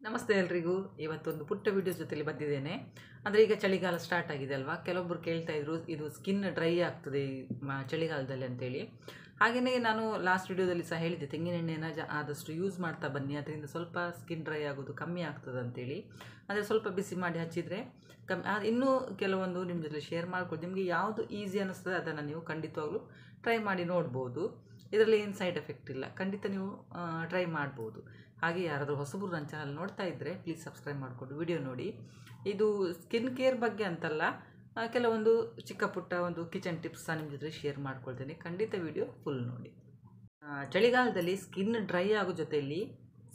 ನಮಸ್ತೆ ಎಲ್ರಿಗೂ. ಇವತ್ತೊಂದು ಪುಟ್ಟ ವಿಡಿಯೋಸ್ ಜೊತೆಲಿ ಬಂದಿದ್ದೇನೆ. ಅಂದರೆ ಈಗ ಚಳಿಗಾಲ ಸ್ಟಾರ್ಟ್ ಆಗಿದೆ ಅಲ್ವಾ, ಕೆಲವೊಬ್ಬರು ಕೇಳ್ತಾ ಇದ್ರು ಇದು ಸ್ಕಿನ್ ಡ್ರೈ ಆಗ್ತದೆ ಚಳಿಗಾಲದಲ್ಲಿ ಅಂತೇಳಿ. ಹಾಗೆಯೇ ನಾನು ಲಾಸ್ಟ್ ವಿಡಿಯೋದಲ್ಲಿ ಸಹ ಹೇಳಿದ್ದೆ, ತೆಂಗಿನೆಣ್ಣೆನ ಆದಷ್ಟು ಯೂಸ್ ಮಾಡ್ತಾ ಬನ್ನಿ, ಅದರಿಂದ ಸ್ವಲ್ಪ ಸ್ಕಿನ್ ಡ್ರೈ ಆಗೋದು ಕಮ್ಮಿ ಆಗ್ತದೆ ಅಂತೇಳಿ. ಅಂದರೆ ಸ್ವಲ್ಪ ಬಿಸಿ ಮಾಡಿ ಹಚ್ಚಿದರೆ ಇನ್ನೂ ಕೆಲವೊಂದು ನಿಮ್ಮ ಜೊತೆ ಶೇರ್ ಮಾಡ್ಕೊಂಡು ನಿಮಗೆ ಯಾವುದು ಈಸಿ ಅನ್ನಿಸ್ತದೆ ಅದನ್ನು ನೀವು ಖಂಡಿತವಾಗ್ಲೂ ಟ್ರೈ ಮಾಡಿ ನೋಡ್ಬೋದು. ಇದರಲ್ಲಿ ಏನು ಸೈಡ್ ಎಫೆಕ್ಟ್ ಇಲ್ಲ, ಖಂಡಿತ ನೀವು ಟ್ರೈ ಮಾಡ್ಬೋದು. ಹಾಗೆ ಯಾರಾದರೂ ಹೊಸಬರು ನನ್ನ ಚಾನಲ್ ನೋಡ್ತಾ ಇದ್ದರೆ ಪ್ಲೀಸ್ ಸಬ್ಸ್ಕ್ರೈಬ್ ಮಾಡಿಕೊಂಡು ವಿಡಿಯೋ ನೋಡಿ. ಇದು ಸ್ಕಿನ್ ಕೇರ್ ಬಗ್ಗೆ ಅಂತಲ್ಲ, ಕೆಲವೊಂದು ಚಿಕ್ಕ ಪುಟ್ಟ ಒಂದು ಕಿಚನ್ ಟಿಪ್ಸ್ ಸಹ ನಿಮ್ಮ ಜೊತೆ ಶೇರ್ ಮಾಡ್ಕೊಳ್ತೇನೆ. ಖಂಡಿತ ವಿಡಿಯೋ ಫುಲ್ ನೋಡಿ. ಚಳಿಗಾಲದಲ್ಲಿ ಸ್ಕಿನ್ ಡ್ರೈ ಆಗೋ ಜೊತೆಯಲ್ಲಿ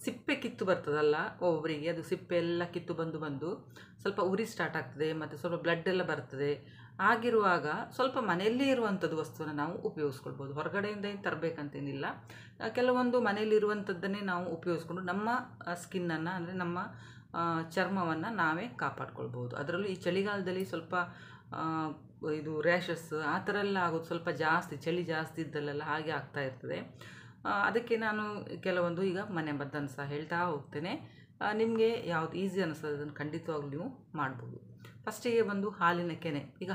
ಸಿಪ್ಪೆ ಕಿತ್ತು ಬರ್ತದಲ್ಲ ಒಬ್ಬರಿಗೆ, ಅದು ಸಿಪ್ಪೆ ಎಲ್ಲ ಕಿತ್ತು ಬಂದು ಸ್ವಲ್ಪ ಉರಿ ಸ್ಟಾರ್ಟ್ ಆಗ್ತದೆ ಮತ್ತು ಸ್ವಲ್ಪ ಬ್ಲಡ್ ಎಲ್ಲ ಬರ್ತದೆ. ಆಗಿರುವಾಗ ಸ್ವಲ್ಪ ಮನೆಯಲ್ಲೇ ಇರುವಂಥದ್ದು ವಸ್ತುವನ್ನು ನಾವು ಉಪಯೋಗಿಸ್ಕೊಳ್ಬೋದು. ಹೊರಗಡೆಯಿಂದ ಏನು ತರಬೇಕಂತೇನಿಲ್ಲ, ಕೆಲವೊಂದು ಮನೆಯಲ್ಲಿರುವಂಥದ್ದನ್ನೇ ನಾವು ಉಪಯೋಗಿಸ್ಕೊಂಡು ನಮ್ಮ ಸ್ಕಿನ್ನನ್ನು ಅಂದರೆ ನಮ್ಮ ಚರ್ಮವನ್ನು ನಾವೇ ಕಾಪಾಡ್ಕೊಳ್ಬೋದು. ಅದರಲ್ಲೂ ಈ ಚಳಿಗಾಲದಲ್ಲಿ ಸ್ವಲ್ಪ ಇದು ರ್ಯಾಷಸ್ ಆ ಥರ ಎಲ್ಲ ಆಗೋದು ಸ್ವಲ್ಪ ಜಾಸ್ತಿ, ಚಳಿ ಜಾಸ್ತಿ ಇದ್ದಲ್ಲೆಲ್ಲ ಹಾಗೆ ಆಗ್ತಾ ಇರ್ತದೆ. ಅದಕ್ಕೆ ನಾನು ಕೆಲವೊಂದು ಈಗ ಮನೆ ಮದ್ದನ್ನು ಸಹ ಹೇಳ್ತಾ ಹೋಗ್ತೇನೆ. ನಿಮಗೆ ಯಾವುದು ಈಸಿ ಅನ್ನಿಸ್ತದೆ ಅದನ್ನು ಖಂಡಿತವಾಗ್ಲೂ ನೀವು ಮಾಡ್ಬೋದು. ಫಸ್ಟಿಗೆ ಬಂದು ಹಾಲಿನ ಕೆನೆ. ಈಗ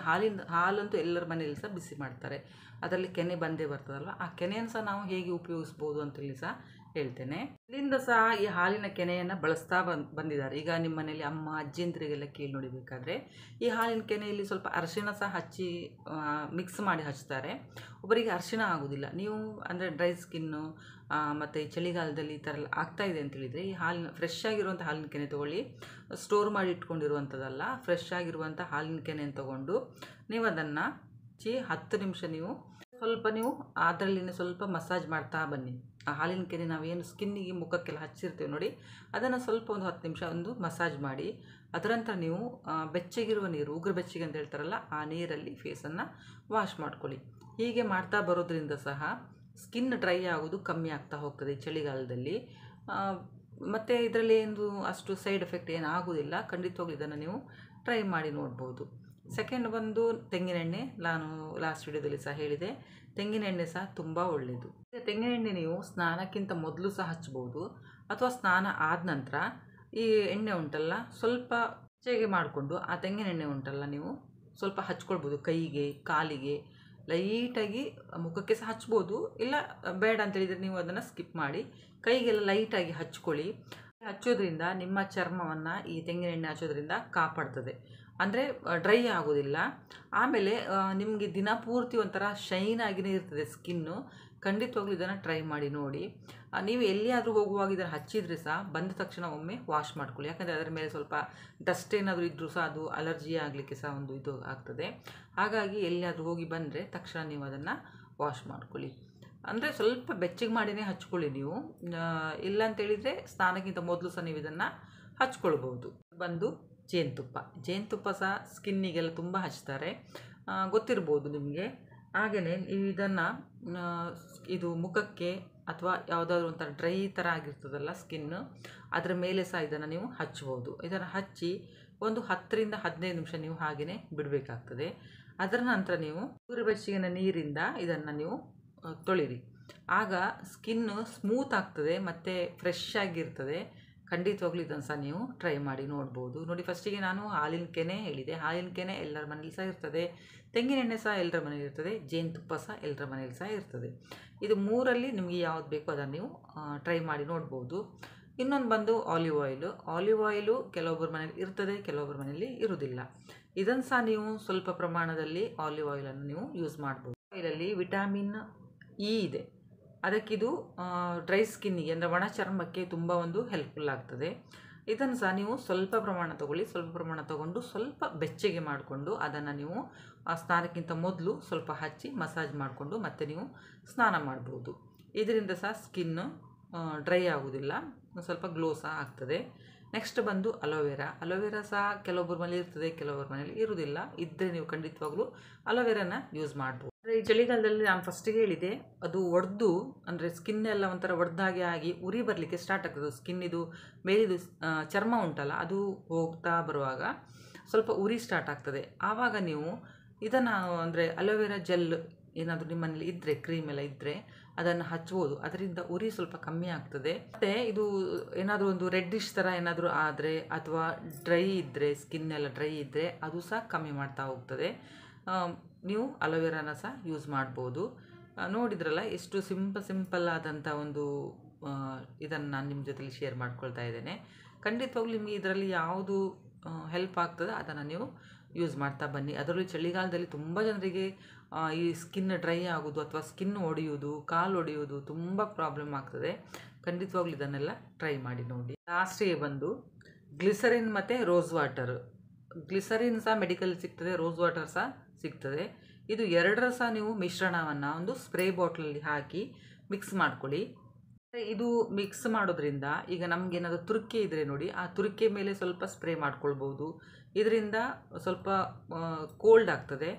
ಹಾಲಂತೂ ಎಲ್ಲರ ಮನೆಯಲ್ಲಿ ಸಹ ಬಿಸಿ ಮಾಡ್ತಾರೆ, ಅದರಲ್ಲಿ ಕೆನೆ ಬಂದೇ ಬರ್ತದಲ್ವ, ಆ ಕೆನೆಯನ್ನು ಸಹ ನಾವು ಹೇಗೆ ಉಪಯೋಗಿಸ್ಬೋದು ಅಂತೇಳಿ ಸಹ ಹೇಳ್ತೇನೆ. ಇದರಿಂದ ಸಹ ಈ ಹಾಲಿನ ಕೆನೆಯನ್ನು ಬಳಸ್ತಾ ಬಂದಿದ್ದಾರೆ. ಈಗ ನಿಮ್ಮ ಮನೆಯಲ್ಲಿ ಅಮ್ಮ ಅಜ್ಜಿಯಂತರಿಗೆಲ್ಲ ಕೇಳಿ ನೋಡಿಬೇಕಾದ್ರೆ ಈ ಹಾಲಿನ ಕೆನೆಯಲ್ಲಿ ಸ್ವಲ್ಪ ಅರಿಶಿಣ ಸಹ ಹಚ್ಚಿ ಮಿಕ್ಸ್ ಮಾಡಿ ಹಚ್ತಾರೆ. ಒಬ್ಬರಿಗೆ ಅರಿಶಿಣ ಆಗೋದಿಲ್ಲ, ನೀವು ಅಂದರೆ ಡ್ರೈ ಸ್ಕಿನ್ನು ಮತ್ತು ಚಳಿಗಾಲದಲ್ಲಿ ಈ ಥರ ಎಲ್ಲ ಆಗ್ತಾಯಿದೆ ಅಂತೇಳಿದರೆ ಈ ಫ್ರೆಶ್ ಆಗಿರುವಂಥ ಹಾಲಿನ ಕೆನೆ ತೊಗೊಳ್ಳಿ. ಸ್ಟೋರ್ ಮಾಡಿ ಇಟ್ಕೊಂಡಿರುವಂಥದ್ದಲ್ಲ, ಫ್ರೆಶ್ ಆಗಿರುವಂಥ ಹಾಲಿನ ಕೆನೆಯನ್ನು ತೊಗೊಂಡು ನೀವು ಅದನ್ನು 10 ನಿಮಿಷ ನೀವು ಅದರಲ್ಲಿನೇ ಸ್ವಲ್ಪ ಮಸಾಜ್ ಮಾಡ್ತಾ ಬನ್ನಿ. ಆ ಹಾಲಿನ ಕೆನೆ ನಾವೇನು ಸ್ಕಿನ್ನಿಗೆ ಮುಖಕ್ಕೆಲ್ಲ ಹಚ್ಚಿರ್ತೀವಿ ನೋಡಿ, ಅದನ್ನು ಸ್ವಲ್ಪ ಒಂದು 10 ನಿಮಿಷ ಒಂದು ಮಸಾಜ್ ಮಾಡಿ ಅದರ ನಂತರ ನೀವು ಬೆಚ್ಚಗಿರುವ ನೀರು, ಉಗುರು ಬೆಚ್ಚಗೆ ಅಂತ ಹೇಳ್ತಾರಲ್ಲ, ಆ ನೀರಲ್ಲಿ ಫೇಸನ್ನು ವಾಶ್ ಮಾಡ್ಕೊಳ್ಳಿ. ಹೀಗೆ ಮಾಡ್ತಾ ಬರೋದ್ರಿಂದ ಸಹ ಸ್ಕಿನ್ ಡ್ರೈ ಆಗೋದು ಕಮ್ಮಿ ಆಗ್ತಾ ಹೋಗ್ತದೆ ಚಳಿಗಾಲದಲ್ಲಿ. ಮತ್ತು ಇದರಲ್ಲಿ ಏನು ಅಷ್ಟು ಸೈಡ್ ಎಫೆಕ್ಟ್ ಏನು ಆಗೋದಿಲ್ಲ. ಖಂಡಿತವಾಗ್ಲೂ ಇದನ್ನು ನೀವು ಟ್ರೈ ಮಾಡಿ ನೋಡ್ಬೋದು. ಸೆಕೆಂಡ್ ಬಂದು ತೆಂಗಿನೆಣ್ಣೆ. ನಾನು ಲಾಸ್ಟ್ ವಿಡಿಯೋದಲ್ಲಿ ಸಹ ಹೇಳಿದೆ, ತೆಂಗಿನೆಣ್ಣೆ ಸಹ ತುಂಬ ಒಳ್ಳೆಯದು. ತೆಂಗಿನೆಣ್ಣೆ ನೀವು ಸ್ನಾನಕ್ಕಿಂತ ಮೊದಲು ಸಹ ಹಚ್ಬೋದು, ಅಥವಾ ಸ್ನಾನ ಆದ ನಂತರ ಈ ಎಣ್ಣೆ ಉಂಟಲ್ಲ ಸ್ವಲ್ಪ ಬೆಚ್ಚಗೆ ಮಾಡಿಕೊಂಡು ಆ ತೆಂಗಿನೆಣ್ಣೆ ಉಂಟಲ್ಲ ನೀವು ಸ್ವಲ್ಪ ಹಚ್ಕೊಳ್ಬೋದು. ಕೈಗೆ, ಕಾಲಿಗೆ, ಲೈಟಾಗಿ ಮುಖಕ್ಕೆ ಸಹ ಹಚ್ಬೋದು. ಇಲ್ಲ ಬೇಡ ಅಂತೇಳಿದರೆ ನೀವು ಅದನ್ನು ಸ್ಕಿಪ್ ಮಾಡಿ ಕೈಗೆಲ್ಲ ಲೈಟಾಗಿ ಹಚ್ಕೊಳ್ಳಿ. ಹಚ್ಚೋದ್ರಿಂದ ನಿಮ್ಮ ಚರ್ಮವನ್ನು ಈ ತೆಂಗಿನೆಣ್ಣೆ ಹಚ್ಚೋದ್ರಿಂದ ಕಾಪಾಡ್ತದೆ, ಅಂದರೆ ಡ್ರೈ ಆಗೋದಿಲ್ಲ. ಆಮೇಲೆ ನಿಮಗೆ ದಿನಪೂರ್ತಿ ಒಂಥರ ಶೈನ್ ಆಗಿಯೇ ಇರ್ತದೆ ಸ್ಕಿನ್ನು. ಖಂಡಿತವಾಗ್ಲೂ ಇದನ್ನು ಟ್ರೈ ಮಾಡಿ ನೋಡಿ. ನೀವು ಎಲ್ಲಿಯಾದರೂ ಹೋಗುವಾಗ ಇದನ್ನು ಹಚ್ಚಿದರೆ ಸಹ ಬಂದ ತಕ್ಷಣ ಒಮ್ಮೆ ವಾಶ್ ಮಾಡ್ಕೊಳ್ಳಿ. ಯಾಕಂದರೆ ಅದರ ಮೇಲೆ ಸ್ವಲ್ಪ ಡಸ್ಟ್ ಏನಾದರೂ ಇದ್ದರೂ ಸಹ ಅದು ಅಲರ್ಜಿ ಆಗಲಿಕ್ಕೆ ಸಹ ಒಂದು ಇದು ಆಗ್ತದೆ. ಹಾಗಾಗಿ ಎಲ್ಲಿಯಾದರೂ ಹೋಗಿ ಬಂದರೆ ತಕ್ಷಣ ನೀವು ಅದನ್ನು ವಾಶ್ ಮಾಡ್ಕೊಳ್ಳಿ. ಅಂದರೆ ಸ್ವಲ್ಪ ಬೆಚ್ಚಗೆ ಮಾಡಿನೇ ಹಚ್ಕೊಳ್ಳಿ ನೀವು. ಇಲ್ಲ ಅಂತೇಳಿದರೆ ಸ್ನಾನಕ್ಕಿಂತ ಮೊದಲು ಸಹ ನೀವು ಇದನ್ನು ಹಚ್ಕೊಳ್ಬೋದು. ಬಂದು ಜೇನುತುಪ್ಪ ಸಹ ಸ್ಕಿನ್ನಿಗೆಲ್ಲ ತುಂಬ ಹಚ್ತಾರೆ, ಗೊತ್ತಿರ್ಬೋದು ನಿಮಗೆ. ಹಾಗೆಯೇ ಇದನ್ನು ಇದು ಮುಖಕ್ಕೆ ಅಥವಾ ಯಾವುದಾದ್ರೂ ಒಂಥರ ಡ್ರೈ ಥರ ಆಗಿರ್ತದಲ್ಲ ಸ್ಕಿನ್ನು, ಅದರ ಮೇಲೆ ಸಹ ಇದನ್ನು ನೀವು ಹಚ್ಬೋದು. ಇದನ್ನು ಹಚ್ಚಿ ಒಂದು 10 ರಿಂದ 15 ನಿಮಿಷ ನೀವು ಹಾಗೆಯೇ ಬಿಡಬೇಕಾಗ್ತದೆ. ಅದರ ನಂತರ ನೀವು ಉಗುರು ಬೆಚ್ಚಗಿನ ನೀರಿಂದ ಇದನ್ನು ನೀವು ತೊಳಿರಿ. ಆಗ ಸ್ಕಿನ್ನು ಸ್ಮೂತ್ ಆಗ್ತದೆ ಮತ್ತು ಫ್ರೆಶ್ ಆಗಿರ್ತದೆ. ಖಂಡಿತವಾಗ್ಲೂ ಇದನ್ನು ಸಹ ನೀವು ಟ್ರೈ ಮಾಡಿ ನೋಡ್ಬೋದು. ನೋಡಿ, ಫಸ್ಟಿಗೆ ನಾನು ಹಾಲಿನ ಕೆನೆ ಹೇಳಿದೆ. ಹಾಲಿನ ಕೆನೆ ಎಲ್ಲರ ಮನೇಲಿ ಸಹ ಇರ್ತದೆ, ತೆಂಗಿನೆಣ್ಣೆ ಸಹ ಎಲ್ಲರ ಮನೇಲಿ ಇರ್ತದೆ, ಜೇನುತುಪ್ಪ ಸಹ ಎಲ್ಲರ ಮನೇಲಿ ಸಹ ಇರ್ತದೆ. ಇದು 3ರಲ್ಲಿ ನಿಮಗೆ ಯಾವ್ದು ಬೇಕೋ ಅದನ್ನು ನೀವು ಟ್ರೈ ಮಾಡಿ ನೋಡ್ಬೋದು. ಇನ್ನೊಂದು ಬಂದು ಆಲಿವ್ ಆಯಿಲು ಕೆಲವೊಬ್ಬರ ಮನೇಲಿ ಇರ್ತದೆ, ಕೆಲವೊಬ್ಬರ ಮನೇಲಿ ಇರೋದಿಲ್ಲ. ಇದನ್ನು ಸಹ ನೀವು ಸ್ವಲ್ಪ ಪ್ರಮಾಣದಲ್ಲಿ ಆಲಿವ್ ಆಯಿಲನ್ನು ನೀವು ಯೂಸ್ ಮಾಡ್ಬೋದು. ಆಯಿಲಲ್ಲಿ ವಿಟಮಿನ್ ಇ ಇದೆ, ಅದಕ್ಕಿದು ಡ್ರೈ ಸ್ಕಿನ್ನಿಗೆ ಅಂದರೆ ಒಣ ಚರ್ಮಕ್ಕೆ ತುಂಬ ಒಂದು ಹೆಲ್ಪ್ಫುಲ್ ಆಗ್ತದೆ. ಇದನ್ನು ಸಹ ನೀವು ಸ್ವಲ್ಪ ಪ್ರಮಾಣ ತೊಗೊಳ್ಳಿ. ಸ್ವಲ್ಪ ಪ್ರಮಾಣ ತೊಗೊಂಡು ಸ್ವಲ್ಪ ಬೆಚ್ಚಗೆ ಮಾಡಿಕೊಂಡು ಅದನ್ನು ನೀವು ಸ್ನಾನಕ್ಕಿಂತ ಮೊದಲು ಸ್ವಲ್ಪ ಹಚ್ಚಿ ಮಸಾಜ್ ಮಾಡಿಕೊಂಡು ಮತ್ತೆ ನೀವು ಸ್ನಾನ ಮಾಡ್ಬೋದು. ಇದರಿಂದ ಸಹ ಸ್ಕಿನ್ನು ಡ್ರೈ ಆಗೋದಿಲ್ಲ, ಸ್ವಲ್ಪ ಗ್ಲೋ ಸಹ ಆಗ್ತದೆ. ನೆಕ್ಸ್ಟ್ ಬಂದು ಅಲೋವೆರಾ ಸಹ ಕೆಲವೊಬ್ಬರ ಮನೇಲಿ ಇರ್ತದೆ, ಕೆಲವೊಬ್ಬರ ಮನೇಲಿ ಇರೋದಿಲ್ಲ. ಇದ್ದರೆ ನೀವು ಖಂಡಿತವಾಗ್ಲೂ ಅಲೋವೆರಾನ ಯೂಸ್ ಮಾಡ್ಬೋದು. ಈ ಚಳಿಗಾಲದಲ್ಲಿ ನಾನು ಫಸ್ಟಿಗೆ ಹೇಳಿದೆ, ಅದು ಒಡೆದು ಅಂದರೆ ಸ್ಕಿನ್ನೆಲ್ಲ ಒಂಥರ ಒಡೆದಾಗೆ ಆಗಿ ಉರಿ ಬರಲಿಕ್ಕೆ ಸ್ಟಾರ್ಟ್ ಆಗ್ತದೆ. ಸ್ಕಿನ್ನಿದು ಮೇಲಿದು ಚರ್ಮ ಉಂಟಲ್ಲ, ಅದು ಹೋಗ್ತಾ ಬರುವಾಗ ಸ್ವಲ್ಪ ಉರಿ ಸ್ಟಾರ್ಟ್ ಆಗ್ತದೆ. ಆವಾಗ ನೀವು ಇದನ್ನು ಅಂದರೆ ಅಲೋವೆರಾ ಜೆಲ್ ಏನಾದರೂ ನಿಮ್ಮ ಮನೇಲಿ ಇದ್ದರೆ, ಕ್ರೀಮ್ ಎಲ್ಲ ಇದ್ದರೆ ಅದನ್ನು ಹಚ್ಬೋದು. ಅದರಿಂದ ಉರಿ ಸ್ವಲ್ಪ ಕಮ್ಮಿ ಆಗ್ತದೆ. ಮತ್ತು ಇದು ಏನಾದರೂ ಒಂದು ರೆಡ್ಡಿಶ್ ಥರ ಏನಾದರೂ ಆದರೆ ಅಥವಾ ಡ್ರೈ ಇದ್ದರೆ, ಸ್ಕಿನ್ ಎಲ್ಲ ಡ್ರೈ ಇದ್ದರೆ ಅದು ಸಹ ಕಮ್ಮಿ ಮಾಡ್ತಾ ಹೋಗ್ತದೆ. ನೀವು ಅಲೋವೆರಾನ ಸಹ ಯೂಸ್ ಮಾಡ್ಬೋದು. ನೋಡಿದ್ರಲ್ಲ ಎಷ್ಟು ಸಿಂಪಲ್ ಆದಂಥ ಒಂದು ಇದನ್ನು ನಾನು ನಿಮ್ಮ ಜೊತೆಲಿ ಶೇರ್ ಮಾಡ್ಕೊಳ್ತಾ ಇದ್ದೇನೆ. ಖಂಡಿತವಾಗ್ಲೂ ನಿಮಗೆ ಇದರಲ್ಲಿ ಯಾವುದು ಹೆಲ್ಪ್ ಆಗ್ತದೆ ಅದನ್ನು ನೀವು ಯೂಸ್ ಮಾಡ್ತಾ ಬನ್ನಿ. ಅದರಲ್ಲೂ ಚಳಿಗಾಲದಲ್ಲಿ ತುಂಬ ಜನರಿಗೆ ಈ ಸ್ಕಿನ್ ಡ್ರೈ ಆಗೋದು ಅಥವಾ ಸ್ಕಿನ್ ಒಡೆಯೋದು, ಕಾಲು ಒಡೆಯೋದು ತುಂಬ ಪ್ರಾಬ್ಲಮ್ ಆಗ್ತದೆ. ಖಂಡಿತವಾಗ್ಲೂ ಇದನ್ನೆಲ್ಲ ಟ್ರೈ ಮಾಡಿ ನೋಡಿ. ಲಾಸ್ಟಿಗೆ ಬಂದು ಗ್ಲಿಸರಿನ್ ಮತ್ತು ರೋಸ್ ವಾಟರ್. ಗ್ಲಿಸರಿನ್ ಸಹ ಮೆಡಿಕಲ್ ಸಿಗ್ತದೆ, ರೋಸ್ ವಾಟರ್ ಸಹ ಸಿಗ್ತದೆ. ಇದು ಎರಡರ ಸಹ ನೀವು ಮಿಶ್ರಣವನ್ನು ಒಂದು ಸ್ಪ್ರೇ ಬಾಟ್ಲಲ್ಲಿ ಹಾಕಿ ಮಿಕ್ಸ್ ಮಾಡ್ಕೊಳ್ಳಿ. ಇದು ಮಿಕ್ಸ್ ಮಾಡೋದ್ರಿಂದ ಈಗ ನಮಗೇನಾದರೂ ತುರಿಕೆ ಇದ್ದರೆ ನೋಡಿ, ಆ ತುರಿಕೆ ಮೇಲೆ ಸ್ವಲ್ಪ ಸ್ಪ್ರೇ ಮಾಡ್ಕೊಳ್ಬೋದು. ಇದರಿಂದ ಸ್ವಲ್ಪ ಕೋಲ್ಡ್ ಆಗ್ತದೆ.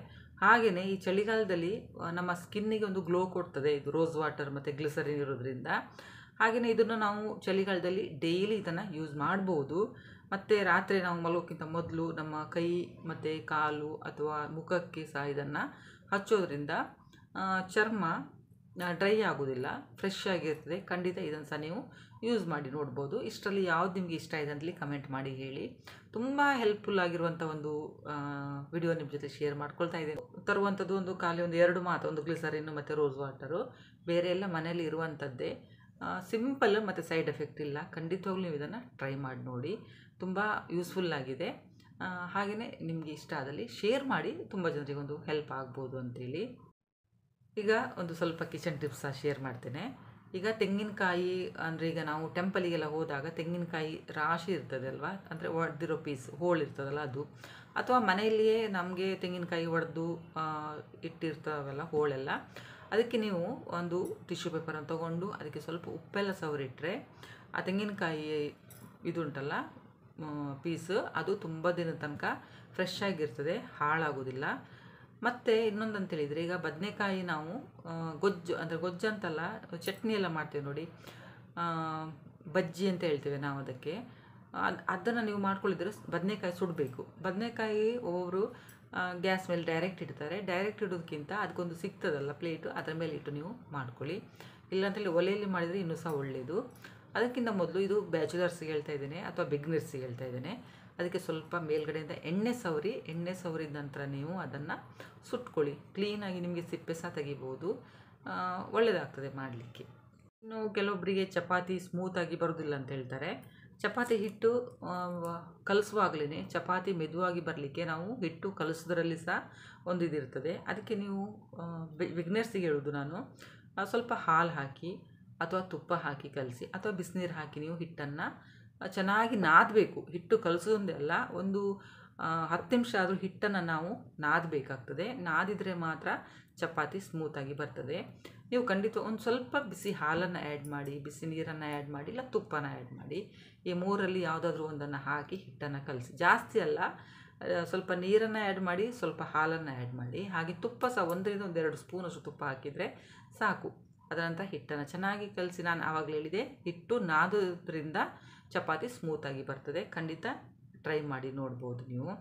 ಹಾಗೆಯೇ ಈ ಚಳಿಗಾಲದಲ್ಲಿ ನಮ್ಮ ಸ್ಕಿನ್ನಿಗೆ ಒಂದು ಗ್ಲೋ ಕೊಡ್ತದೆ ಇದು ರೋಸ್ ವಾಟರ್ ಮತ್ತು ಗ್ಲಿಸರಿನ್ ಇರೋದ್ರಿಂದ. ಹಾಗೆಯೇ ಇದನ್ನು ನಾವು ಚಳಿಗಾಲದಲ್ಲಿ ಡೈಲಿ ಇದನ್ನು ಯೂಸ್ ಮಾಡ್ಬೋದು. ಮತ್ತು ರಾತ್ರಿ ನಾವು ಮಲಗೋಕ್ಕಿಂತ ಮೊದಲು ನಮ್ಮ ಕೈ ಮತ್ತು ಕಾಲು ಅಥವಾ ಮುಖಕ್ಕೆ ಸಹ ಇದನ್ನು ಹಚ್ಚೋದ್ರಿಂದ ಚರ್ಮ ಡ್ರೈ ಆಗೋದಿಲ್ಲ, ಫ್ರೆಶ್ ಆಗಿರ್ತದೆ. ಖಂಡಿತ ಇದನ್ನು ಸಹ ನೀವು ಯೂಸ್ ಮಾಡಿ ನೋಡ್ಬೋದು. ಇಷ್ಟರಲ್ಲಿ ಯಾವ್ದು ನಿಮಗೆ ಇಷ್ಟ ಇದೆ ಅಂತಲಿ ಕಮೆಂಟ್ ಮಾಡಿ ಹೇಳಿ. ತುಂಬ ಹೆಲ್ಪ್ಫುಲ್ ಆಗಿರುವಂಥ ಒಂದು ವಿಡಿಯೋ ನಿಮ್ಮ ಜೊತೆ ಶೇರ್ ಮಾಡ್ಕೊಳ್ತಾ ಇದ್ದೇನೆ. ತರುವಂಥದ್ದು ಒಂದು ಖಾಲಿ ಒಂದು 2 ಮಾತು, ಒಂದು ಗ್ಲಿಸರಿನ್ನು ಮತ್ತು ರೋಸ್ ವಾಟರು. ಬೇರೆ ಎಲ್ಲ ಮನೇಲಿ ಇರುವಂಥದ್ದೇ, ಸಿಂಪಲ್ ಮತ್ತು ಸೈಡ್ ಎಫೆಕ್ಟ್ ಇಲ್ಲ. ಖಂಡಿತವಾಗ್ಲೂ ನೀವು ಇದನ್ನು ಟ್ರೈ ಮಾಡಿ ನೋಡಿ, ತುಂಬ ಯೂಸ್ಫುಲ್ ಆಗಿದೆ. ಹಾಗೆಯೇ ನಿಮಗೆ ಇಷ್ಟ ಆದಲ್ಲಿ ಶೇರ್ ಮಾಡಿ, ತುಂಬ ಜನರಿಗೆ ಒಂದು ಹೆಲ್ಪ್ ಆಗ್ಬೋದು ಅಂತೇಳಿ. ಈಗ ಒಂದು ಸ್ವಲ್ಪ ಕಿಚನ್ ಟಿಪ್ಸ್ ಸಹ ಶೇರ್ ಮಾಡ್ತೇನೆ. ಈಗ ತೆಂಗಿನಕಾಯಿ ಅಂದರೆ ಈಗ ನಾವು ಟೆಂಪಲಿಗೆಲ್ಲ ಹೋದಾಗ ತೆಂಗಿನಕಾಯಿ ರಾಶಿ ಇರ್ತದೆ ಅಲ್ವಾ, ಅಂದರೆ ಒಡೆದಿರೋ ಪೀಸ್ ಹೋಳು ಇರ್ತದಲ್ಲ ಅದು, ಅಥವಾ ಮನೆಯಲ್ಲಿಯೇ ನಮಗೆ ತೆಂಗಿನಕಾಯಿ ಒಡೆದು ಇಟ್ಟಿರ್ತಾವಲ್ಲ ಹೋಳೆಲ್ಲ, ಅದಕ್ಕೆ ನೀವು ಒಂದು ಟಿಶ್ಯೂ ಪೇಪರನ್ನು ತೊಗೊಂಡು ಅದಕ್ಕೆ ಸ್ವಲ್ಪ ಉಪ್ಪೆಲ್ಲ ಸವರಿಟ್ರೆ ಆ ತೆಂಗಿನಕಾಯಿ ಇದುಂಟಲ್ಲ ಪೀಸ್, ಅದು ತುಂಬ ದಿನದ ತನಕ ಫ್ರೆಶ್ ಆಗಿರ್ತದೆ, ಹಾಳಾಗೋದಿಲ್ಲ. ಮತ್ತು ಇನ್ನೊಂದಂತೇಳಿದರೆ, ಈಗ ಬದನೆಕಾಯಿ ನಾವು ಗೊಜ್ಜು ಅಂದರೆ ಗೊಜ್ಜಂತಲ್ಲ, ಚಟ್ನಿ ಎಲ್ಲ ಮಾಡ್ತೇವೆ ನೋಡಿ, ಬಜ್ಜಿ ಅಂತ ಹೇಳ್ತೇವೆ ನಾವು ಅದಕ್ಕೆ. ಅದನ್ನು ನೀವು ಮಾಡ್ಕೊಳ್ಳಿದ್ರೆ ಬದನೆಕಾಯಿ ಸುಡಬೇಕು. ಬದನೆಕಾಯಿ ಒಬ್ಬೊಬ್ಬರು ಗ್ಯಾಸ್ ಮೇಲೆ ಡೈರೆಕ್ಟ್ ಇಡ್ತಾರೆ. ಡೈರೆಕ್ಟ್ ಇಡೋದಕ್ಕಿಂತ ಅದಕ್ಕೊಂದು ಸಿಗ್ತದಲ್ಲ ಪ್ಲೇಟು, ಅದರ ಮೇಲೆ ಇಟ್ಟು ನೀವು ಮಾಡ್ಕೊಳ್ಳಿ. ಇಲ್ಲಾಂತೇಳಿ ಒಲೆಯಲ್ಲಿ ಮಾಡಿದರೆ ಇನ್ನೂ ಸಹ ಒಳ್ಳೆಯದು. ಅದಕ್ಕಿಂತ ಮೊದಲು ಇದು ಬ್ಯಾಚುಲರ್ಸ್ಗೆ ಹೇಳ್ತಾ ಇದ್ದೇನೆ ಅಥವಾ ಬಿಗ್ನರ್ಸ್ಗೆ ಹೇಳ್ತಾ ಇದ್ದೇನೆ. ಅದಕ್ಕೆ ಸ್ವಲ್ಪ ಮೇಲ್ಗಡೆಯಿಂದ ಎಣ್ಣೆ ಸವರಿದ ನಂತರ ನೀವು ಅದನ್ನು ಸುಟ್ಕೊಳ್ಳಿ. ಕ್ಲೀನಾಗಿ ನಿಮಗೆ ಸಿಪ್ಪೆ ಸಹ ತೆಗಿಬೋದು, ಒಳ್ಳೆಯದಾಗ್ತದೆ ಮಾಡಲಿಕ್ಕೆ. ಇನ್ನು ಕೆಲವೊಬ್ಬರಿಗೆ ಚಪಾತಿ ಸ್ಮೂತಾಗಿ ಬರೋದಿಲ್ಲ ಅಂತ ಹೇಳ್ತಾರೆ. ಚಪಾತಿ ಹಿಟ್ಟು ಕಲಿಸುವಾಗಲೇ ಚಪಾತಿ ಮೆದುವಾಗಿ ಬರಲಿಕ್ಕೆ ನಾವು ಹಿಟ್ಟು ಕಲಿಸೋದ್ರಲ್ಲಿ ಸಹ ಒಂದು ಇದಿರ್ತದೆ. ಅದಕ್ಕೆ ನೀವು ಬಿಗ್ನರ್ಸಿಗೆ ಹೇಳೋದು ನಾನು, ಸ್ವಲ್ಪ ಹಾಲು ಹಾಕಿ ಅಥವಾ ತುಪ್ಪ ಹಾಕಿ ಕಲಸಿ ಅಥವಾ ಬಿಸಿನೀರು ಹಾಕಿ ನೀವು ಹಿಟ್ಟನ್ನು ಚೆನ್ನಾಗಿ ನಾದಬೇಕು. ಹಿಟ್ಟು ಕಲಿಸೋದೊಂದೇ ಅಲ್ಲ, ಒಂದು 10 ನಿಮಿಷ ಆದರೂ ಹಿಟ್ಟನ್ನು ನಾವು ನಾದಬೇಕಾಗ್ತದೆ. ನಾದಿದರೆ ಮಾತ್ರ ಚಪಾತಿ ಸ್ಮೂತಾಗಿ ಬರ್ತದೆ. ನೀವು ಖಂಡಿತ ಒಂದು ಸ್ವಲ್ಪ ಬಿಸಿ ಹಾಲನ್ನು ಆ್ಯಡ್ ಮಾಡಿ, ಬಿಸಿ ನೀರನ್ನು ಆ್ಯಡ್ ಮಾಡಿ, ಇಲ್ಲ ತುಪ್ಪನ ಆ್ಯಡ್ ಮಾಡಿ, ಈ 3ರಲ್ಲಿ ಯಾವುದಾದ್ರೂ ಒಂದನ್ನು ಹಾಕಿ ಹಿಟ್ಟನ್ನು ಕಲಸಿ. ಜಾಸ್ತಿ ಅಲ್ಲ, ಸ್ವಲ್ಪ ನೀರನ್ನು ಆ್ಯಡ್ ಮಾಡಿ, ಸ್ವಲ್ಪ ಹಾಲನ್ನು ಆ್ಯಡ್ ಮಾಡಿ, ಹಾಗೆ ತುಪ್ಪ ಸಹ 1ರಿಂದ 2 ಸ್ಪೂನಷ್ಟು ತುಪ್ಪ ಹಾಕಿದರೆ ಸಾಕು. ಅದರ ನಂತರ ಹಿಟ್ಟನ್ನು ಚೆನ್ನಾಗಿ ಕಲಸಿ. ನಾನು ಆವಾಗಲೇ ಹೇಳಿದೆ, ಹಿಟ್ಟು ನಾದೋದ್ರಿಂದ ಚಪಾತಿ ಸ್ಮೂತಾಗಿ ಬರ್ತದೆ. ಖಂಡಿತ ಟ್ರೈ ಮಾಡಿ ನೋಡ್ಬೋದು ನೀವು.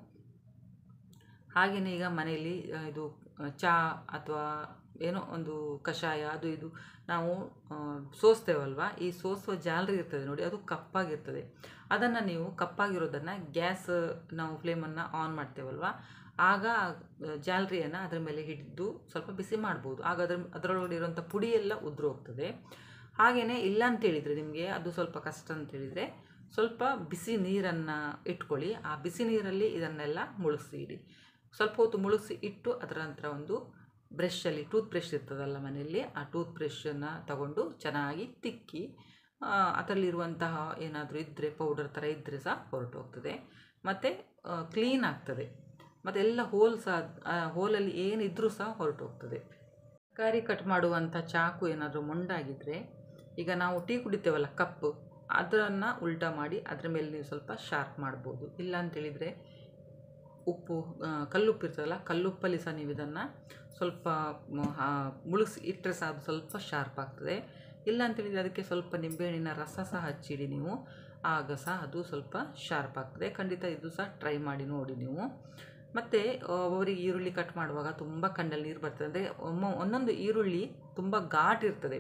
ಹಾಗೆಯೇ ಈಗ ಮನೆಯಲ್ಲಿ ಇದು ಚಹಾ ಅಥವಾ ಏನೋ ಒಂದು ಕಷಾಯ ಅದು ಇದು ನಾವು ಸೋಸ್ತೇವಲ್ವ, ಈ ಸೋಸುವ ಜಾಲರಿ ಇರ್ತದೆ ನೋಡಿ, ಅದು ಕಪ್ಪಾಗಿರ್ತದೆ. ಅದನ್ನು ನೀವು ಕಪ್ಪಾಗಿರೋದನ್ನು ಗ್ಯಾಸ್ ನಾವು ಫ್ಲೇಮನ್ನು ಆನ್ ಮಾಡ್ತೇವಲ್ವ, ಆಗ ಜಾಲರಿಯನ್ನು ಅದರ ಮೇಲೆ ಹಿಡಿದು ಸ್ವಲ್ಪ ಬಿಸಿ ಮಾಡ್ಬೋದು. ಆಗ ಅದರೊಳಗಡೆ ಇರುವಂಥ ಪುಡಿ ಎಲ್ಲ ಉದುರು ಹೋಗ್ತದೆ. ಹಾಗೆಯೇ ಇಲ್ಲ ಅಂತೇಳಿದರೆ ನಿಮಗೆ ಅದು ಸ್ವಲ್ಪ ಕಷ್ಟ ಅಂತೇಳಿದರೆ ಸ್ವಲ್ಪ ಬಿಸಿ ನೀರನ್ನು ಇಟ್ಕೊಳ್ಳಿ. ಆ ಬಿಸಿ ನೀರಲ್ಲಿ ಇದನ್ನೆಲ್ಲ ಮುಳುಗಿಸಿ ಇಡಿ. ಸ್ವಲ್ಪ ಹೊತ್ತು ಮುಳುಗಿಸಿ ಇಟ್ಟು ಅದರ ನಂತರ ಒಂದು ಬ್ರಷಲ್ಲಿ, ಟೂತ್ ಬ್ರಷ್ ಇರ್ತದಲ್ಲ ಮನೆಯಲ್ಲಿ, ಆ ಟೂತ್ ಬ್ರಷನ್ನು ತಗೊಂಡು ಚೆನ್ನಾಗಿ ತಿಕ್ಕಿ ಅದರಲ್ಲಿರುವಂತಹ ಏನಾದರೂ ಇದ್ದರೆ ಪೌಡರ್ ಥರ ಇದ್ದರೆ ಸಹ ಹೊರಟೋಗ್ತದೆ ಮತ್ತು ಕ್ಲೀನ್ ಆಗ್ತದೆ. ಮತ್ತು ಎಲ್ಲ ಹೋಲಲ್ಲಿ ಏನಿದ್ರೂ ಸಹ ಹೊರಟೋಗ್ತದೆ. ತರಕಾರಿ ಕಟ್ ಮಾಡುವಂಥ ಚಾಕು ಏನಾದರೂ ಮೊಂಡಾಗಿದ್ದರೆ, ಈಗ ನಾವು ಟೀ ಕುಡಿತೇವಲ್ಲ ಕಪ್ಪು, ಅದನ್ನು ಉಲ್ಟಾ ಮಾಡಿ ಅದರ ಮೇಲೆ ನೀವು ಸ್ವಲ್ಪ ಶಾರ್ಪ್ ಮಾಡ್ಬೋದು. ಇಲ್ಲ ಅಂತೇಳಿದರೆ ಉಪ್ಪು, ಕಲ್ಲುಪ್ಪು ಇರ್ತದಲ್ಲ, ಕಲ್ಲುಪ್ಪಲ್ಲಿ ಸಹ ನೀವು ಇದನ್ನು ಸ್ವಲ್ಪ ಮುಳುಗಿಸಿ ಇಟ್ಟರೆ ಸಹ ಅದು ಸ್ವಲ್ಪ ಶಾರ್ಪ್ ಆಗ್ತದೆ. ಇಲ್ಲ ಅಂತೇಳಿದರೆ ಅದಕ್ಕೆ ಸ್ವಲ್ಪ ನಿಂಬೆಹಣ್ಣಿನ ರಸ ಸಹ ಹಚ್ಚಿಡಿ ನೀವು, ಆಗ ಸಹ ಅದು ಸ್ವಲ್ಪ ಶಾರ್ಪ್ ಆಗ್ತದೆ. ಖಂಡಿತ ಇದು ಸಹ ಟ್ರೈ ಮಾಡಿ ನೋಡಿ ನೀವು. ಮತ್ತು ಒಬ್ಬೊಬ್ಬರಿಗೆ ಈರುಳ್ಳಿ ಕಟ್ ಮಾಡುವಾಗ ತುಂಬ ಕಣ್ಣಲ್ಲಿ ನೀರು ಬರ್ತದೆ. ಅಂದರೆ ಒಂದೊಂದು ಈರುಳ್ಳಿ ತುಂಬ ಘಾಟ್ ಇರ್ತದೆ,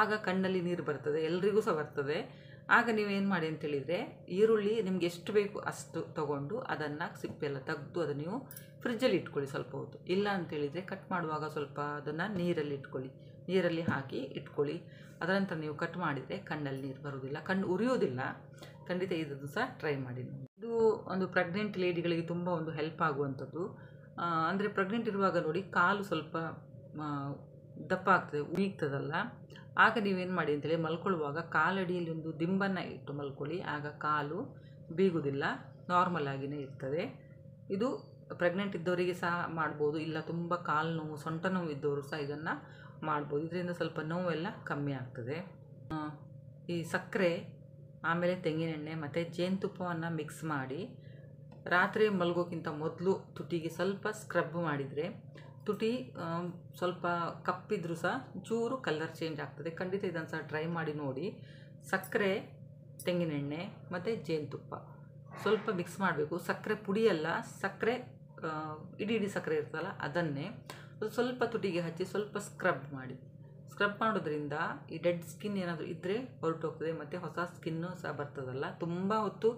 ಆಗ ಕಣ್ಣಲ್ಲಿ ನೀರು ಬರ್ತದೆ, ಎಲ್ರಿಗೂ ಸಹ ಬರ್ತದೆ. ಆಗ ನೀವೇನು ಮಾಡಿ ಅಂತೇಳಿದರೆ, ಈರುಳ್ಳಿ ನಿಮ್ಗೆ ಎಷ್ಟು ಬೇಕು ಅಷ್ಟು ತೊಗೊಂಡು ಅದನ್ನು ಸಿಪ್ಪೆಲ್ಲ ತೆಗೆದು ಅದನ್ನು ನೀವು ಫ್ರಿಜ್ಜಲ್ಲಿ ಇಟ್ಕೊಳ್ಳಿ ಸ್ವಲ್ಪ ಹೊತ್ತು. ಇಲ್ಲ ಅಂತೇಳಿದರೆ ಕಟ್ ಮಾಡುವಾಗ ಸ್ವಲ್ಪ ಅದನ್ನು ನೀರಲ್ಲಿ ಇಟ್ಕೊಳ್ಳಿ, ನೀರಲ್ಲಿ ಹಾಕಿ ಇಟ್ಕೊಳ್ಳಿ. ಅದರ ನಂತರ ನೀವು ಕಟ್ ಮಾಡಿದರೆ ಕಣ್ಣಲ್ಲಿ ನೀರು ಬರುವುದಿಲ್ಲ, ಕಣ್ಣು ಉರಿಯೋದಿಲ್ಲ. ಖಂಡಿತ ಇದನ್ನು ಸಹ ಟ್ರೈ ಮಾಡಿ. ಇದು ಒಂದು ಪ್ರೆಗ್ನೆಂಟ್ ಲೇಡಿಗಳಿಗೆ ತುಂಬ ಒಂದು ಹೆಲ್ಪ್ ಆಗುವಂಥದ್ದು. ಅಂದರೆ ಪ್ರೆಗ್ನೆಂಟ್ ಇರುವಾಗ ನೋಡಿ ಕಾಲು ಸ್ವಲ್ಪ ದಪ್ಪ ಆಗ್ತದೆ, ಉರಿಗ್ತದಲ್ಲ, ಆಗ ನೀವೇನು ಮಾಡಿ ಅಂತೇಳಿ ಮಲ್ಕೊಳ್ಳುವಾಗ ಕಾಲಡಿಯಲ್ಲಿ ಒಂದು ದಿಂಬನ್ನು ಇಟ್ಟು ಮಲ್ಕೊಳ್ಳಿ. ಆಗ ಕಾಲು ಬೀಗುವುದಿಲ್ಲ, ನಾರ್ಮಲ್ ಆಗಿಯೇ ಇರ್ತದೆ. ಇದು ಪ್ರೆಗ್ನೆಂಟ್ ಇದ್ದವರಿಗೆ ಸಹ ಮಾಡ್ಬೋದು, ಇಲ್ಲ ತುಂಬ ಕಾಲು ನೋವು ಸೊಂಟ ನೋವು ಇದ್ದವರು ಸಹ ಇದನ್ನು ಮಾಡ್ಬೋದು. ಇದರಿಂದ ಸ್ವಲ್ಪ ನೋವೆಲ್ಲ ಕಮ್ಮಿ ಆಗ್ತದೆ. ಈ ಸಕ್ಕರೆ ಆಮೇಲೆ ತೆಂಗಿನೆಣ್ಣೆ ಮತ್ತು ಜೇನುತುಪ್ಪವನ್ನು ಮಿಕ್ಸ್ ಮಾಡಿ ರಾತ್ರಿ ಮಲಗೋಕ್ಕಿಂತ ಮೊದಲು ತುಟಿಗೆ ಸ್ವಲ್ಪ ಸ್ಕ್ರಬ್ ಮಾಡಿದರೆ ತುಟಿ ಸ್ವಲ್ಪ ಕಪ್ಪಿದ್ರೂ ಸಹ ಚೂರು ಕಲರ್ ಚೇಂಜ್ ಆಗ್ತದೆ. ಖಂಡಿತ ಇದನ್ನು ಸಹ ಟ್ರೈ ಮಾಡಿ ನೋಡಿ. ಸಕ್ಕರೆ, ತೆಂಗಿನೆಣ್ಣೆ ಮತ್ತು ಜೇನುತುಪ್ಪ ಸ್ವಲ್ಪ ಮಿಕ್ಸ್ ಮಾಡಬೇಕು. ಸಕ್ಕರೆ ಪುಡಿಯಲ್ಲ, ಸಕ್ಕರೆ ಇಡೀ ಸಕ್ಕರೆ ಇರ್ತದಲ್ಲ ಅದನ್ನೇ ಸ್ವಲ್ಪ ತುಟಿಗೆ ಹಚ್ಚಿ ಸ್ವಲ್ಪ ಸ್ಕ್ರಬ್ ಮಾಡಿ. ಸ್ಕ್ರಬ್ ಮಾಡೋದ್ರಿಂದ ಈ ಡೆಡ್ ಸ್ಕಿನ್ ಏನಾದರೂ ಇದ್ದರೆ ಹೊರಟೋಗ್ತದೆ, ಮತ್ತು ಹೊಸ ಸ್ಕಿನ್ನು ಸಹ ಬರ್ತದಲ್ಲ. ತುಂಬ ಹೊತ್ತು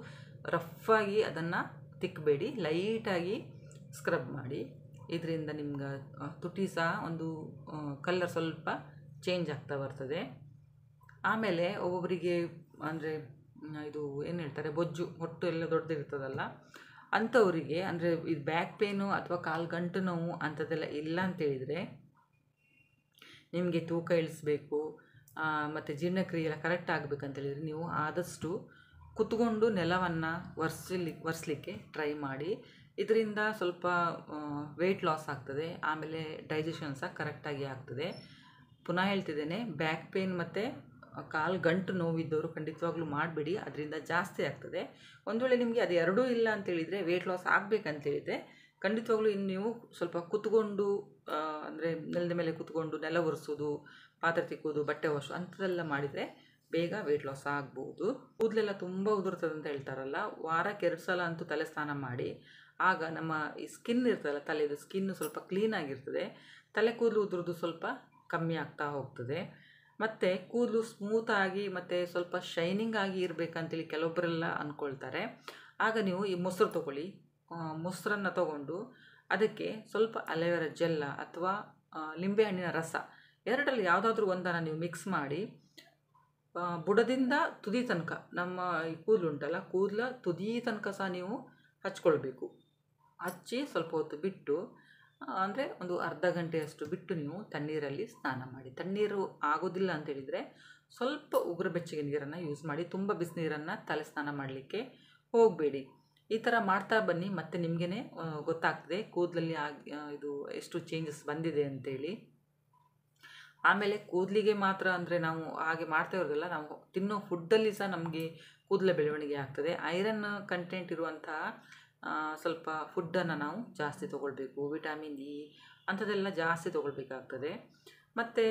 ರಫಾಗಿ ಅದನ್ನು ತಿಕ್ಕಬೇಡಿ, ಲೈಟಾಗಿ ಸ್ಕ್ರಬ್ ಮಾಡಿ. ಇದರಿಂದ ನಿಮ್ಗೆ ತುಟಿ ಸಹ ಒಂದು ಕಲರ್ ಸ್ವಲ್ಪ ಚೇಂಜ್ ಆಗ್ತಾ ಬರ್ತದೆ. ಆಮೇಲೆ ಒಬ್ಬೊಬ್ಬರಿಗೆ ಅಂದರೆ ಇದು ಏನು ಹೇಳ್ತಾರೆ, ಬೊಜ್ಜು, ಹೊಟ್ಟು ಎಲ್ಲ ದೊಡ್ಡದಿರ್ತದಲ್ಲ, ಅಂಥವರಿಗೆ ಅಂದರೆ ಇದು ಬ್ಯಾಕ್ ಪೇನು ಅಥವಾ ಕಾಲು ಗಂಟು ನೋವು ಅಂಥದ್ದೆಲ್ಲ ಇಲ್ಲ ಅಂತೇಳಿದರೆ, ನಿಮಗೆ ತೂಕ ಇಳಿಸ್ಬೇಕು ಮತ್ತು ಜೀರ್ಣಕ್ರಿಯೆ ಎಲ್ಲ ಕರೆಕ್ಟ್ ಆಗಬೇಕಂತೇಳಿದರೆ ನೀವು ಆದಷ್ಟು ಕುತ್ಕೊಂಡು ನೆಲವನ್ನು ಒರೆಸ್ಲಿಕ್ಕೆ ಟ್ರೈ ಮಾಡಿ. ಇದರಿಂದ ಸ್ವಲ್ಪ ವೆಯ್ಟ್ ಲಾಸ್ ಆಗ್ತದೆ, ಆಮೇಲೆ ಡೈಜೆಷನ್ ಸಹ ಕರೆಕ್ಟಾಗಿ ಆಗ್ತದೆ. ಪುನಃ ಹೇಳ್ತಿದ್ದೇನೆ, ಬ್ಯಾಕ್ ಪೇನ್ ಮತ್ತು ಕಾಲು ಗಂಟು ನೋವಿದ್ದವರು ಖಂಡಿತವಾಗ್ಲೂ ಮಾಡಬೇಡಿ, ಅದರಿಂದ ಜಾಸ್ತಿ ಆಗ್ತದೆ. ಒಂದು ವೇಳೆ ನಿಮಗೆ ಅದು ಎರಡೂ ಇಲ್ಲ ಅಂತೇಳಿದರೆ, ವೆಯ್ಟ್ ಲಾಸ್ ಆಗಬೇಕಂತೇಳಿದರೆ ಖಂಡಿತವಾಗ್ಲೂ ಇನ್ನು ನೀವು ಸ್ವಲ್ಪ ಕುತ್ಕೊಂಡು ಅಂದರೆ ನೆಲದ ಮೇಲೆ ಕುತ್ಕೊಂಡು ನೆಲ ಒರೆಸೋದು, ಪಾತ್ರೆ ತಿಕ್ಕೋದು, ಬಟ್ಟೆ ವಾಶು ಅಂಥದ್ದೆಲ್ಲ ಮಾಡಿದರೆ ಬೇಗ ವೆಯ್ಟ್ ಲಾಸ್ ಆಗ್ಬೋದು. ಕೂದಲೆಲ್ಲ ತುಂಬ ಉದುರ್ತದೆ ಅಂತ ಹೇಳ್ತಾರಲ್ಲ, ವಾರಕ್ಕೆ 2 ಸಲ ಅಂತೂ ತಲೆ ಸ್ನಾನ ಮಾಡಿ. ಆಗ ನಮ್ಮ ಈ ಸ್ಕಿನ್ ಇರ್ತದಲ್ಲ, ತಲೆದು ಸ್ಕಿನ್ನು ಸ್ವಲ್ಪ ಕ್ಲೀನಾಗಿರ್ತದೆ, ತಲೆ ಕೂದಲು ಉದುರೋದು ಸ್ವಲ್ಪ ಕಮ್ಮಿ ಆಗ್ತಾ ಹೋಗ್ತದೆ. ಮತ್ತು ಕೂದಲು ಸ್ಮೂತಾಗಿ ಮತ್ತು ಸ್ವಲ್ಪ ಶೈನಿಂಗ್ ಆಗಿ ಇರಬೇಕಂತೇಳಿ ಕೆಲವೊಬ್ಬರೆಲ್ಲ ಅಂದ್ಕೊಳ್ತಾರೆ. ಆಗ ನೀವು ಈ ಮೊಸರು ತೊಗೊಳ್ಳಿ, ಮೊಸರನ್ನು ತೊಗೊಂಡು ಅದಕ್ಕೆ ಸ್ವಲ್ಪ ಅಲೋವೆರಾ ಜೆಲ್ಲ ಅಥವಾ ಲಿಂಬೆಹಣ್ಣಿನ ರಸ, ಎರಡರಲ್ಲಿ ಯಾವುದಾದ್ರೂ ಒಂದನ್ನು ನೀವು ಮಿಕ್ಸ್ ಮಾಡಿ ಬುಡದಿಂದ ತುದಿ ತನಕ ನಮ್ಮ ಈ ಕೂದಲು ಉಂಟಲ್ಲ, ಕೂದಲ ತುದಿ ತನಕ ಸಹ ನೀವು ಹಚ್ಕೊಳ್ಬೇಕು. ಹಚ್ಚಿ ಸ್ವಲ್ಪ ಹೊತ್ತು ಬಿಟ್ಟು, ಅಂದರೆ ಒಂದು ಅರ್ಧ ಗಂಟೆಯಷ್ಟು ಬಿಟ್ಟು ನೀವು ತಣ್ಣೀರಲ್ಲಿ ಸ್ನಾನ ಮಾಡಿ. ತಣ್ಣೀರು ಆಗೋದಿಲ್ಲ ಅಂತೇಳಿದರೆ ಸ್ವಲ್ಪ ಉಗುರು ಬೆಚ್ಚಗೆ ನೀರನ್ನು ಯೂಸ್ ಮಾಡಿ, ತುಂಬ ಬಿಸಿನೀರನ್ನು ತಲೆ ಸ್ನಾನ ಮಾಡಲಿಕ್ಕೆ ಹೋಗಬೇಡಿ. ಈ ಥರ ಮಾಡ್ತಾ ಬನ್ನಿ, ಮತ್ತು ನಿಮಗೇ ಗೊತ್ತಾಗ್ತದೆ ಕೂದಲಲ್ಲಿ ಇದು ಎಷ್ಟು ಚೇಂಜಸ್ ಬಂದಿದೆ ಅಂತೇಳಿ. ಆಮೇಲೆ ಕೂದಲಿಗೆ ಮಾತ್ರ ಅಂದರೆ ನಾವು ಹಾಗೆ ಮಾಡ್ತಾ ಇರೋದಿಲ್ಲ, ನಾವು ತಿನ್ನೋ ಫುಡ್ಡಲ್ಲಿ ಸಹ ನಮಗೆ ಕೂದಲ ಬೆಳವಣಿಗೆ ಆಗ್ತದೆ. ಐರನ್ ಕಂಟೆಂಟ್ ಇರುವಂತಹ ಸ್ವಲ್ಪ ಫುಡ್ಡನ್ನು ನಾವು ಜಾಸ್ತಿ ತೊಗೊಳ್ಬೇಕು. ವಿಟಮಿನ್ ಇ ಅಂಥದ್ದೆಲ್ಲ ಜಾಸ್ತಿ ತೊಗೊಳ್ಬೇಕಾಗ್ತದೆ. ಮತ್ತು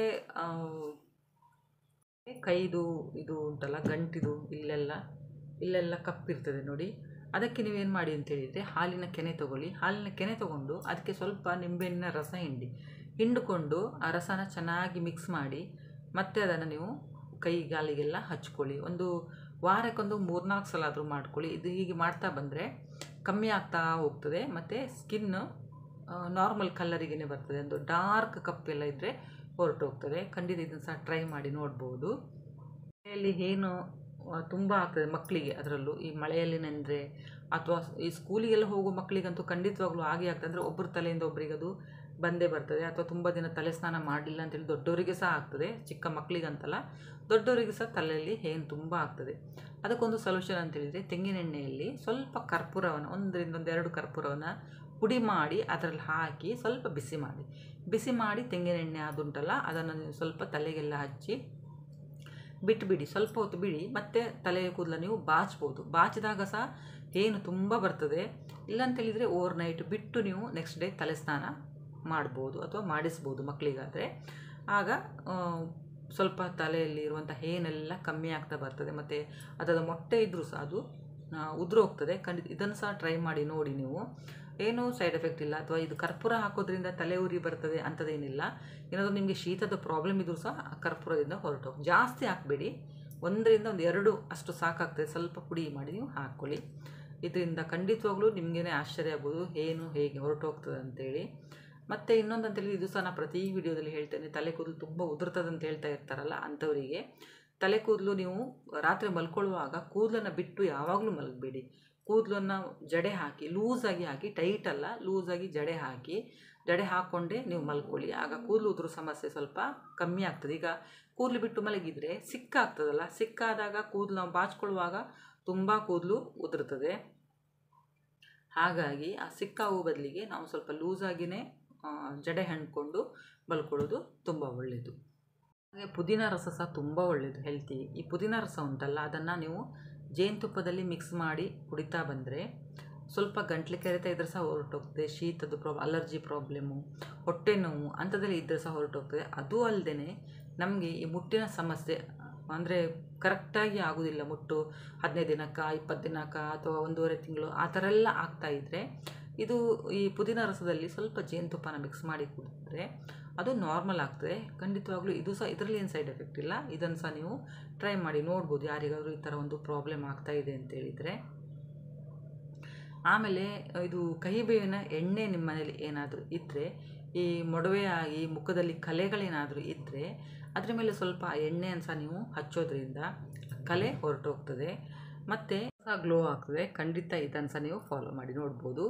ಕೈದು ಇದು ಉಂಟಲ್ಲ, ಗಂಟಿದು ಇಲ್ಲೆಲ್ಲ ಕಪ್ಪಿರ್ತದೆ ನೋಡಿ, ಅದಕ್ಕೆ ನೀವೇನು ಮಾಡಿ ಅಂತೇಳಿದರೆ ಹಾಲಿನ ಕೆನೆ ತೊಗೊಳ್ಳಿ. ಹಾಲಿನ ಕೆನೆ ತೊಗೊಂಡು ಅದಕ್ಕೆ ಸ್ವಲ್ಪ ನಿಂಬೆಹಣ್ಣಿನ ರಸ ಹಿಂಡಿಕೊಂಡು ಆ ರಸನ ಚೆನ್ನಾಗಿ ಮಿಕ್ಸ್ ಮಾಡಿ ಮತ್ತೆ ಅದನ್ನು ನೀವು ಕೈಗಾಲಿಗೆಲ್ಲ ಹಚ್ಕೊಳ್ಳಿ. ಒಂದು ವಾರಕ್ಕೊಂದು 3-4 ಸಲ ಆದರೂ ಮಾಡ್ಕೊಳ್ಳಿ. ಇದು ಹೀಗೆ ಮಾಡ್ತಾ ಬಂದರೆ ಕಮ್ಮಿ ಆಗ್ತಾ ಹೋಗ್ತದೆ, ಮತ್ತು ಸ್ಕಿನ್ನು ನಾರ್ಮಲ್ ಕಲ್ಲರಿಗೇ ಬರ್ತದೆ. ಒಂದು ಡಾರ್ಕ್ ಕಪ್ಪೆಲ್ಲ ಇದ್ದರೆ ಹೊರಟೋಗ್ತದೆ. ಖಂಡಿತ ಇದನ್ನು ಸಹ ಟ್ರೈ ಮಾಡಿ ನೋಡ್ಬೋದು. ಮಳೆಯಲ್ಲಿ ಏನು ತುಂಬ ಆಗ್ತದೆ ಮಕ್ಕಳಿಗೆ, ಅದರಲ್ಲೂ ಈ ಮಳೆಯಲ್ಲಿ ನೆಂದರೆ ಅಥವಾ ಈ ಸ್ಕೂಲಿಗೆಲ್ಲ ಹೋಗೋ ಮಕ್ಕಳಿಗಂತೂ ಖಂಡಿತವಾಗ್ಲೂ ಹಾಗೆ ಆಗ್ತದೆ. ಅಂದರೆ ಒಬ್ಬರ ತಲೆಯಿಂದ ಒಬ್ಬರಿಗೆ ಅದು ಬಂದೇ ಬರ್ತದೆ. ಅಥವಾ ತುಂಬ ದಿನ ತಲೆ ಸ್ನಾನ ಮಾಡಲಿಲ್ಲ ಅಂತೇಳಿ ದೊಡ್ಡವರಿಗೆ ಸಹ ಆಗ್ತದೆ, ಚಿಕ್ಕ ಮಕ್ಕಳಿಗಂತಲ್ಲ ದೊಡ್ಡವರಿಗೆ ಸಹ ತಲೆಯಲ್ಲಿ ಏನು ತುಂಬ ಆಗ್ತದೆ. ಅದಕ್ಕೊಂದು ಸೊಲ್ಯೂಷನ್ ಅಂತೇಳಿದರೆ ತೆಂಗಿನೆಣ್ಣೆಯಲ್ಲಿ ಸ್ವಲ್ಪ ಕರ್ಪೂರವನ್ನು, 1-2 ಕರ್ಪೂರವನ್ನು ಪುಡಿ ಮಾಡಿ ಅದರಲ್ಲಿ ಹಾಕಿ ಸ್ವಲ್ಪ ಬಿಸಿ ಮಾಡಿ ತೆಂಗಿನೆಣ್ಣೆ ಅದುಂಟಲ್ಲ ಅದನ್ನು ನೀವು ಸ್ವಲ್ಪ ತಲೆಗೆಲ್ಲ ಹಚ್ಚಿ ಬಿಟ್ಟುಬಿಡಿ, ಸ್ವಲ್ಪ ಹೊತ್ತು ಬಿಡಿ. ಮತ್ತು ತಲೆಯ ಕೂದಲ ನೀವು ಬಾಚ್ಬೋದು. ಬಾಚಿದಾಗ ಸಹ ಏನು ತುಂಬ ಬರ್ತದೆ. ಇಲ್ಲಂತೇಳಿದರೆ ಓವರ್ನೈಟ್ ಬಿಟ್ಟು ನೀವು ನೆಕ್ಸ್ಟ್ ಡೇ ತಲೆ ಸ್ನಾನ ಮಾಡ್ಬೋದು ಅಥವಾ ಮಾಡಿಸ್ಬೋದು ಮಕ್ಕಳಿಗಾದರೆ. ಆಗ ಸ್ವಲ್ಪ ತಲೆಯಲ್ಲಿ ಇರುವಂಥ ಏನೆಲ್ಲ ಕಮ್ಮಿ ಆಗ್ತಾ ಬರ್ತದೆ. ಮತ್ತು ಅದರ ಮೊಟ್ಟೆ ಇದ್ದರೂ ಸಹ ಅದು ಉದುರು ಹೋಗ್ತದೆ. ಖಂಡಿತ ಇದನ್ನು ಸಹ ಟ್ರೈ ಮಾಡಿ ನೋಡಿ ನೀವು. ಏನೂ ಸೈಡ್ ಎಫೆಕ್ಟ್ ಇಲ್ಲ. ಅಥವಾ ಇದು ಕರ್ಪೂರ ಹಾಕೋದ್ರಿಂದ ತಲೆ ಉರಿ ಬರ್ತದೆ ಅಂಥದ್ದೇನಿಲ್ಲ. ಏನಾದರೂ ನಿಮಗೆ ಶೀತದ ಪ್ರಾಬ್ಲಮ್ ಇದ್ದರೂ ಸಹ ಆ ಕರ್ಪೂರದಿಂದ ಹೊರಟು. ಜಾಸ್ತಿ ಹಾಕಬೇಡಿ, 1ರಿಂದ 2 ಅಷ್ಟು ಸಾಕಾಗ್ತದೆ. ಸ್ವಲ್ಪ ಪುಡಿ ಮಾಡಿ ನೀವು ಹಾಕ್ಕೊಳ್ಳಿ. ಇದರಿಂದ ಖಂಡಿತವಾಗ್ಲೂ ನಿಮಗೇ ಆಶ್ಚರ್ಯ ಆಗ್ಬೋದು ಏನು ಹೇಗೆ ಹೊರಟು ಹೋಗ್ತದೆ ಅಂತೇಳಿ. ಮತ್ತು ಇನ್ನೊಂದು ಅಂತೇಳಿ, ಇದು ಸಹ ನಾನು ಪ್ರತಿ ವಿಡಿಯೋದಲ್ಲಿ ಹೇಳ್ತೇನೆ, ತಲೆ ಕೂದಲು ತುಂಬ ಉದುರ್ತದೆ ಅಂತ ಹೇಳ್ತಾ ಇರ್ತಾರಲ್ಲ ಅಂಥವರಿಗೆ, ತಲೆ ಕೂದಲು ನೀವು ರಾತ್ರಿ ಮಲ್ಕೊಳ್ಳುವಾಗ ಕೂದಲನ್ನು ಬಿಟ್ಟು ಯಾವಾಗಲೂ ಮಲಗಬೇಡಿ. ಕೂದಲನ್ನು ಜಡೆ ಹಾಕಿ, ಲೂಸಾಗಿ ಹಾಕಿ, ಟೈಟ್ ಅಲ್ಲ, ಲೂಸಾಗಿ ಜಡೆ ಹಾಕ್ಕೊಂಡೇ ನೀವು ಮಲ್ಕೊಳ್ಳಿ. ಆಗ ಕೂದಲು ಉದುರು ಸಮಸ್ಯೆ ಸ್ವಲ್ಪ ಕಮ್ಮಿ ಆಗ್ತದೆ. ಈಗ ಕೂದಲು ಬಿಟ್ಟು ಮಲಗಿದರೆ ಸಿಕ್ಕಾಗ್ತದಲ್ಲ, ಸಿಕ್ಕಾದಾಗ ಕೂದಲು ನಾವು ಬಾಚ್ಕೊಳ್ಳುವಾಗ ತುಂಬ ಕೂದಲು ಉದುರ್ತದೆ. ಹಾಗಾಗಿ ಆ ಸಿಕ್ಕಾಗುವ ಬದಲಿಗೆ ನಾವು ಸ್ವಲ್ಪ ಲೂಸಾಗಿಯೇ ಜಡೆ ಹಣ್ಕೊಂಡು ಮಲ್ಕೊಳ್ಳೋದು ತುಂಬ ಒಳ್ಳೆಯದು. ಹಾಗೆ ಪುದೀನ ರಸ ಸಹ ತುಂಬ ಒಳ್ಳೆಯದು ಹೆಲ್ತಿಗೆ. ಈ ಪುದೀನ ರಸ ಉಂಟಲ್ಲ, ಅದನ್ನು ನೀವು ಜೇನುತುಪ್ಪದಲ್ಲಿ ಮಿಕ್ಸ್ ಮಾಡಿ ಕುಡಿತಾ ಬಂದರೆ ಸ್ವಲ್ಪ ಗಂಟ್ಲು ಕೆರೆತ ಇದ್ದರೆ ಸಹ ಹೊರಟೋಗ್ತದೆ. ಶೀತದ ಅಲರ್ಜಿ ಪ್ರಾಬ್ಲಮ್ಮು, ಹೊಟ್ಟೆ ನೋವು ಅಂಥದ್ದಲ್ಲಿ ಇದ್ದರೆ ಸಹ ಹೊರಟೋಗ್ತದೆ. ಅದೂ ಅಲ್ಲದೆ ನಮಗೆ ಈ ಮುಟ್ಟಿನ ಸಮಸ್ಯೆ ಅಂದರೆ ಕರೆಕ್ಟಾಗಿ ಆಗೋದಿಲ್ಲ, ಮುಟ್ಟು 15 ದಿನಕ್ಕೆ 20 ದಿನಕ್ಕೆ ಅಥವಾ 1.5 ತಿಂಗಳು ಆ ಥರ ಎಲ್ಲ ಆಗ್ತಾಯಿದ್ರೆ, ಈ ಪುದೀನ ರಸದಲ್ಲಿ ಸ್ವಲ್ಪ ಜೇನುತುಪ್ಪನ ಮಿಕ್ಸ್ ಮಾಡಿ ಕುಡಿದ್ರೆ ಅದು ನಾರ್ಮಲ್ ಆಗ್ತದೆ. ಖಂಡಿತವಾಗ್ಲೂ ಇದು ಸಹ, ಇದರಲ್ಲಿ ಏನು ಸೈಡ್ ಎಫೆಕ್ಟ್ ಇಲ್ಲ. ಇದನ್ನು ಸಹ ನೀವು ಟ್ರೈ ಮಾಡಿ ನೋಡ್ಬೋದು, ಯಾರಿಗಾದರೂ ಈ ಥರ ಒಂದು ಪ್ರಾಬ್ಲಮ್ ಆಗ್ತಾಯಿದೆ ಅಂತೇಳಿದರೆ. ಆಮೇಲೆ ಇದು ಕಹಿಬೇವಿನ ಎಣ್ಣೆ ನಿಮ್ಮ ಮನೇಲಿ ಏನಾದರೂ ಇದ್ದರೆ, ಈ ಮೊಡವೆ ಆಗಿ ಮುಖದಲ್ಲಿ ಕಲೆಗಳೇನಾದರೂ ಇದ್ದರೆ ಅದರ ಮೇಲೆ ಸ್ವಲ್ಪ ಎಣ್ಣೆಯನ್ನು ಸಹ ನೀವು ಹಚ್ಚೋದ್ರಿಂದ ಕಲೆ ಹೊರಟೋಗ್ತದೆ ಮತ್ತು ಸಹ ಗ್ಲೋ ಆಗ್ತದೆ. ಖಂಡಿತ ಇದನ್ನು ಸಹ ನೀವು ಫಾಲೋ ಮಾಡಿ ನೋಡ್ಬೋದು.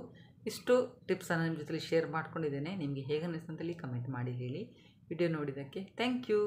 ಇಷ್ಟು ಟಿಪ್ಸನ್ನು ನಿಮ್ಮ ಜೊತೆಲಿ ಶೇರ್ ಮಾಡ್ಕೊಂಡಿದ್ದೇನೆ. ನಿಮಗೆ ಹೇಗೆ ಅನ್ನಿಸ್ತು ಅಂತೇಳಿ ಕಮೆಂಟ್ ಮಾಡಿ ಹೇಳಿ. ವಿಡಿಯೋ ನೋಡಿದ್ದಕ್ಕೆ ಥ್ಯಾಂಕ್ ಯು.